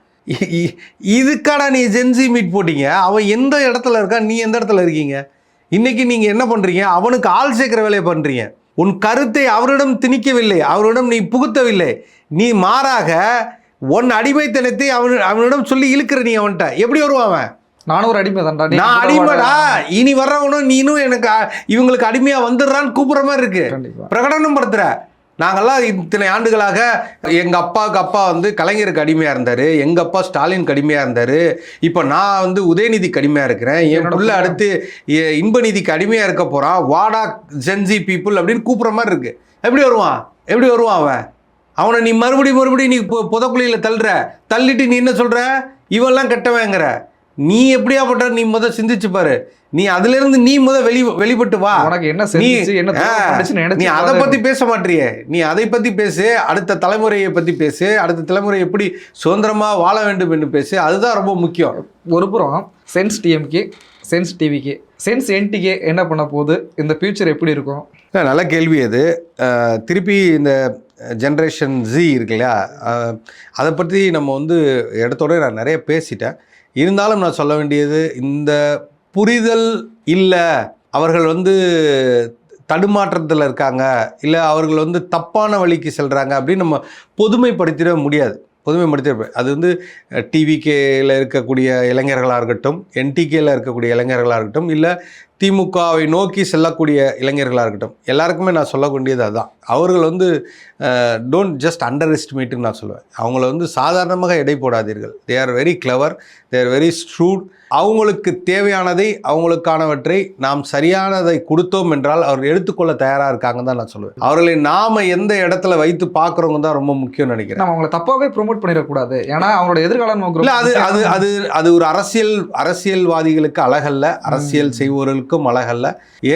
இதுக்காடா நீ ஜென்சி மீட் போட்டீங்க? அவன் எந்த இடத்துல இருக்கான், நீ எந்த இடத்துல இருக்கீங்க? இன்றைக்கி நீங்கள் என்ன பண்ணுறீங்க? அவனுக்கு ஆள் சேர்க்குற வேலையை பண்ணுறீங்க. உன் கருத்தை அவரிடம் திணிக்கவில்லை, அவரிடம் நீ புகுத்தவில்லை, நீ மாறாக உன் அடிமைத்தனத்தை அவனிடம் சொல்லி இழுக்கிற. நீ அவன்கிட்ட எப்படி வருவான்? அவன் நானும் ஒரு அடிமை தான்டா, நான் அடிமைடா, இனி வர்றவனும் நீனும் எனக்கு இவங்களுக்கு அடிமையாக வந்துடுறான்னு கூப்பிட்ற மாதிரி இருக்கு, பிரகடனம் படுத்துற. நாங்கள்லாம் இத்தனை ஆண்டுகளாக எங்கள் அப்பாவுக்கு அப்பா வந்து கலைஞருக்கு அடிமையாக இருந்தார், எங்கள் அப்பா ஸ்டாலின் அடிமையாக இருந்தார், இப்போ நான் வந்து உதயநிதிக்கு அடிமையாக இருக்கிறேன், என் புள்ள அடுத்து இன்பநிதிக்கு அடிமையாக இருக்க போகிறான், வாடா ஜென்சி பீப்புள் அப்படின்னு கூப்பிட்ற மாதிரி இருக்குது. எப்படி வருவான் அவனை நீ மறுபடியும் நீ புதக்குழியில் தள்ளிட்டு நீ என்ன சொல்கிற, இவெல்லாம் கெட்டவங்கிற. நீ எப்படியாப்பட்ட நீ சிந்திச்சு பாரு. நீ அதிலிருந்து நீ வெளிப்பட்டு வா. உனக்கு என்ன நீ அதை பத்தி பேச மாட்டியே, நீ அதை பத்தி பேசு, அடுத்த தலைமுறையை பத்தி பேசு, அடுத்த தலைமுறை எப்படி சுதந்திரமா வாழ வேண்டும் என்று பேசு, அதுதான் ரொம்ப முக்கியம். ஒரு புறம் சென்ஸ் டிஎம்கே, சென்ஸ் டிவிக்கு, சென்ஸ் என்டிகே என்ன பண்ண போகுது, இந்த ஃபியூச்சர் எப்படி இருக்கும்? நல்ல கேள்வி அது. திருப்பி இந்த ஜென்ரேஷன் ஜி இருக்கு இல்லையா, அதை பற்றி நம்ம வந்து இடத்தோட நான் நிறைய பேசிட்டேன். இருந்தாலும் நான் சொல்ல வேண்டியது, இந்த புரிதல் இல்லை, அவர்கள் வந்து தடுமாற்றத்தில் இருக்காங்க, இல்லை அவர்கள் வந்து தப்பான வழிக்கு செல்கிறாங்க அப்படின்னு நம்ம பொதுமைப்படுத்திட முடியாது. அது வந்து டிவிகேயில் இருக்கக்கூடிய இளைஞர்களாக இருக்கட்டும், என்டிகேயில் இருக்கக்கூடிய இளைஞர்களாக இருக்கட்டும், இல்லை திமுகவை நோக்கி செல்லக்கூடிய இளைஞர்களாக இருக்கட்டும், எல்லாருக்குமே நான் சொல்லக்கூடியது அதுதான். அவர்கள் வந்து டோன்ட் ஜஸ்ட் அண்டர் எஸ்டிமேட்டுன்னு நான் சொல்லுவேன். அவங்கள வந்து சாதாரணமாக எடை போடாதீர்கள். They are very clever, they are very shrewd. அவங்களுக்கு தேவையானதை, அவங்களுக்கானவற்றை நாம் சரியானதை கொடுத்தோம் என்றால் அவர்கள் எடுத்துக்கொள்ள தயாராக இருக்காங்கன்னு தான் நான் சொல்லுவேன். அவர்களை நாம் எந்த இடத்துல வைத்து பார்க்குறவங்க தான் ரொம்ப முக்கியம்னு நினைக்கிறேன். நம்ம அவங்களை தப்பாகவே ப்ரொமோட் பண்ணிடக்கூடாது. ஏன்னா அவங்களோட எதிர்காலம் இல்லை, அது ஒரு அரசியல்வாதிகளுக்கு அழகல்ல, அரசியல் செய்வோர்களுக்கும் அழகல்ல.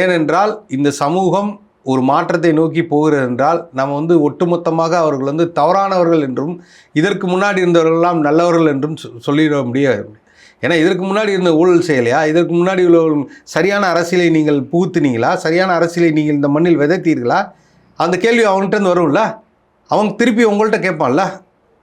ஏனென்றால் இந்த சமூகம் ஒரு மாற்றத்தை நோக்கி போகிறது என்றால் நம்ம வந்து ஒட்டுமொத்தமாக அவர்கள் வந்து தவறானவர்கள் என்றும் இதற்கு முன்னாடி இருந்தவர்களெல்லாம் நல்லவர்கள் என்றும் சொல்லிட முடியாது. ஏன்னா இதற்கு முன்னாடி இருந்த ஊழல் செய்யலையா, இதற்கு முன்னாடி உள்ள சரியான அரசியலை நீங்கள் புகுத்துனீங்களா, சரியான அரசியலை நீங்கள் இந்த மண்ணில் விதைத்தீர்களா, அந்த கேள்வி அவங்ககிட்ட வரும்ல. அவங்க திருப்பி உங்கள்கிட்ட கேட்பான்ல,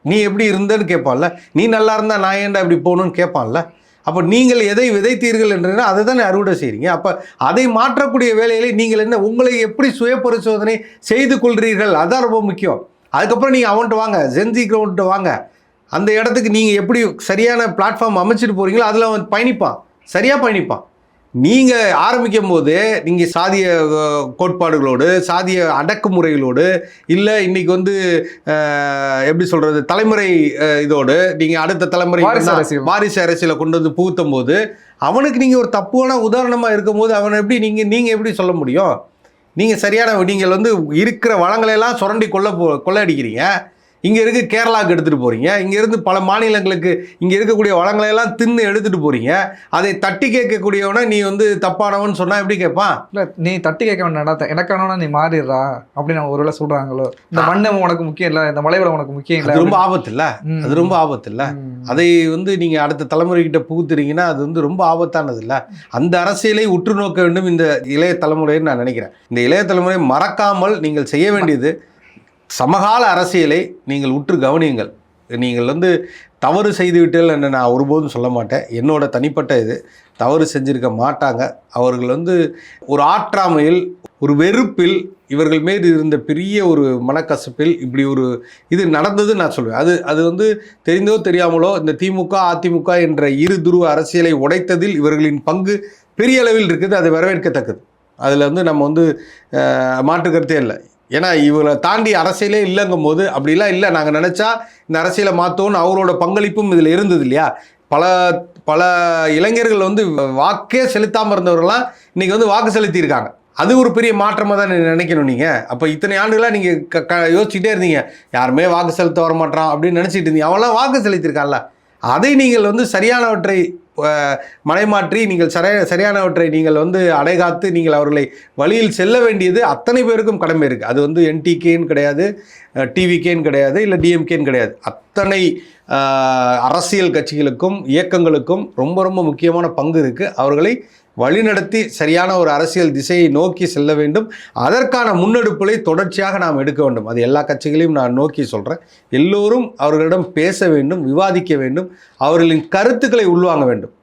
நீ எப்படி இருந்தன்னு கேட்பான்ல, நீ நல்லா இருந்தால் நான் ஏன்டா இப்படி போகணுன்னு கேட்பான்ல. அப்போ நீங்கள் எதை விதைத்தீர்கள் என்றால் அதை தானே அறுவடை செய்கிறீங்க. அப்போ அதை மாற்றக்கூடிய வேலைகளை நீங்கள் என்ன, உங்களை எப்படி சுய பரிசோதனை செய்து கொள்கிறீர்கள், அதுதான் ரொம்ப முக்கியம். அதுக்கப்புறம் நீங்கள் அவன்கிட்ட வாங்க, ஜென்சி கிரவுண்ட்ட வாங்க. அந்த இடத்துக்கு நீங்கள் எப்படி சரியான பிளாட்ஃபார்ம் அமைச்சிட்டு போகிறீங்களோ அதில் அவன் பயணிப்பான், சரியாக பயணிப்பான். நீங்கள் ஆரம்பிக்கும் போது நீங்கள் சாதிய கோட்பாடுகளோடு, சாதிய அடக்குமுறைகளோடு, இல்லை இன்றைக்கி வந்து எப்படி சொல்கிறது, தலைமுறை இதோடு நீங்கள் அடுத்த தலைமுறை வாரிசு அரசியலை கொண்டு வந்து புகுத்தும் போது அவனுக்கு நீங்கள் ஒரு தப்பான உதாரணமாக இருக்கும் போது அவனை எப்படி நீங்கள் எப்படி சொல்ல முடியும்? நீங்கள் சரியான, நீங்கள் வந்து இருக்கிற வளங்களையெல்லாம் சுரண்டி கொள்ளையடிக்கிறீங்க. இங்கே இருக்க கேரளாவுக்கு எடுத்துகிட்டு போகிறீங்க, இங்கேருந்து பல மாநிலங்களுக்கு இங்கே இருக்கக்கூடிய வளங்களையெல்லாம் தின்னு எடுத்துகிட்டு போகிறீங்க. அதை தட்டி கேட்கக்கூடியவனை நீ வந்து தப்பானவன்னு சொன்னால் எப்படி கேட்பான்? இல்லை, நீ தட்டி கேட்க வேண்டாம், எனக்கானவனா நீ மாறிடுறா அப்படின்னு அவங்க ஒருவேளை சொல்கிறாங்களோ. இந்த மண்ணை உனக்கு முக்கியம் இல்லை, இந்த மலைவளம் உனக்கு முக்கியம் இல்லை, ரொம்ப ஆபத்து இல்லை, அது ரொம்ப ஆபத்து இல்லை. அதை வந்து நீங்கள் அடுத்த தலைமுறைகிட்ட புகுத்துறீங்கன்னா அது வந்து ரொம்ப ஆபத்தானது இல்லை. அந்த அரசியலை உற்று நோக்க வேண்டும் இந்த இளைய தலைமுறைன்னு நான் நினைக்கிறேன். இந்த இளைய தலைமுறை மறக்காமல் நீங்கள் செய்ய வேண்டியது, சமகால அரசியலை நீங்கள் உற்று கவனியுங்கள். நீங்கள் வந்து தவறு செய்துவிட்டீர்கள் என்று நான் ஒருபோதும் சொல்ல மாட்டேன். என்னோட தனிப்பட்ட இது, தவறு செஞ்சுருக்க மாட்டாங்க. அவர்கள் வந்து ஒரு ஆற்றாமையில், ஒரு வெறுப்பில், இவர்கள் மீது இருந்த பெரிய ஒரு மனக்கசப்பில் இப்படி ஒரு இது நடந்தது நான் சொல்வேன். அது வந்து தெரிந்தோ தெரியாமலோ இந்த திமுக அதிமுக என்ற இரு துருவ அரசியலை உடைத்ததில் இவர்களின் பங்கு பெரிய அளவில் இருக்குது. அது வரவேற்கத்தக்கது. அதில் வந்து நம்ம வந்து மாற்று கருத்தே இல்லை. ஏன்னா இவங்களை தாண்டி அரசியலே இல்லைங்கும் போது, அப்படிலாம் இல்லை, நாங்கள் நினச்சா இந்த அரசியலை மாற்றோன்னு அவரோட பங்களிப்பும் இதில் இருந்தது இல்லையா. பல இளைஞர்கள் வந்து வாக்கே செலுத்தாமல் இருந்தவர்கள்லாம் இன்றைக்கி வந்து வாக்கு செலுத்தியிருக்காங்க. அது ஒரு பெரிய மாற்றமாக தான் நினைக்கணும் நீங்கள். அப்போ இத்தனை ஆண்டுகளாக நீங்கள் யோசிச்சுட்டே இருந்தீங்க, யாருமே வாக்கு செலுத்த வர மாட்டான் அப்படின்னு நினச்சிட்டு இருந்தீங்க. அவங்களாம் வாக்கு செலுத்தியிருக்கான்ல, அதை நீங்கள் வந்து சரியானவற்றை மலைமாற்றி, நீங்கள் சரியானவற்றை நீங்கள் வந்து அடைகாத்து நீங்கள் அவர்களை வழியில் செல்ல வேண்டியது அத்தனை பேருக்கும் கடமை இருக்குது. அது வந்து என்டிகேன்னு கிடையாது, டிவிகேன்னு கிடையாது, இல்லை டிஎம்கேன்னு கிடையாது. அத்தனை அரசியல் கட்சிகளுக்கும் இயக்கங்களுக்கும் ரொம்ப ரொம்ப முக்கியமான பங்கு இருக்குது. அவர்களை வழிநடத்தி சரியான ஒரு அரசியல் திசையை நோக்கி செல்ல வேண்டும். அதற்கான முன்னெடுப்புகளை தொடர்ச்சியாக நாம் எடுக்க வேண்டும். அது எல்லா கட்சிகளையும் நான் நோக்கி சொல்கிறேன். எல்லோரும் அவர்களிடம் பேச வேண்டும், விவாதிக்க வேண்டும், அவர்களின் கருத்துக்களை உள்வாங்க வேண்டும்.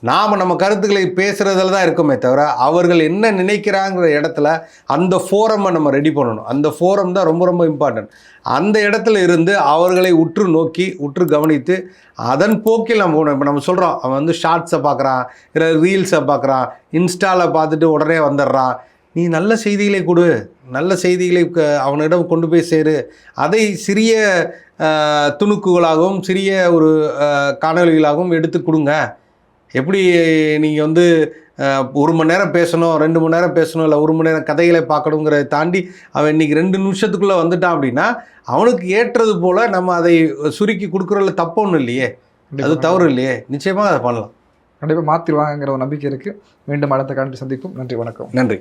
நாம் நம்ம கருத்துக்களை பேசுகிறதுல தான் இருக்கோமே தவிர, அவர்கள் என்ன நினைக்கிறாங்கிற இடத்துல அந்த ஃபோரமை நம்ம ரெடி பண்ணணும். அந்த ஃபோரம் தான் ரொம்ப ரொம்ப இம்பார்ட்டன்ட். அந்த இடத்துல இருந்து அவர்களை உற்று நோக்கி, உற்று கவனித்து, அதன் போக்கில் நம்ம போகணும். இப்போ நம்ம சொல்கிறோம், அவன் வந்து ஷார்ட்ஸை பார்க்குறான், இல்லை ரீல்ஸை பார்க்குறான், இன்ஸ்டாவில் பார்த்துட்டு உடனே வந்துடுறான். நீ நல்ல செய்திகளை கொடு, நல்ல செய்திகளை அவனிடம் கொண்டு போய் சேரு. அதை சிறிய துணுக்குகளாகவும் சிறிய ஒரு காணொலிகளாகவும் எடுத்து கொடுங்க. எப்படி நீங்கள் வந்து 1 மணி நேரம் பேசணும், 2 மணி நேரம் பேசணும், இல்லை 1 மணி நேரம் கதைகளை பார்க்கணுங்கிறத தாண்டி அவன் இன்றைக்கி 2 நிமிஷத்துக்குள்ளே வந்துட்டான் அப்படின்னா அவனுக்கு ஏற்றது போல் நம்ம அதை சுருக்கி கொடுக்குறதுல தப்பு ஒன்றும் இல்லையே, அது தவறு இல்லையே. நிச்சயமாக அதை பண்ணலாம். கண்டிப்பாக மாற்றிடுவாங்கிற ஒரு நம்பிக்கை இருக்குது. மீண்டும் அடுத்த காணொளி சந்திப்போம். நன்றி, வணக்கம். நன்றி.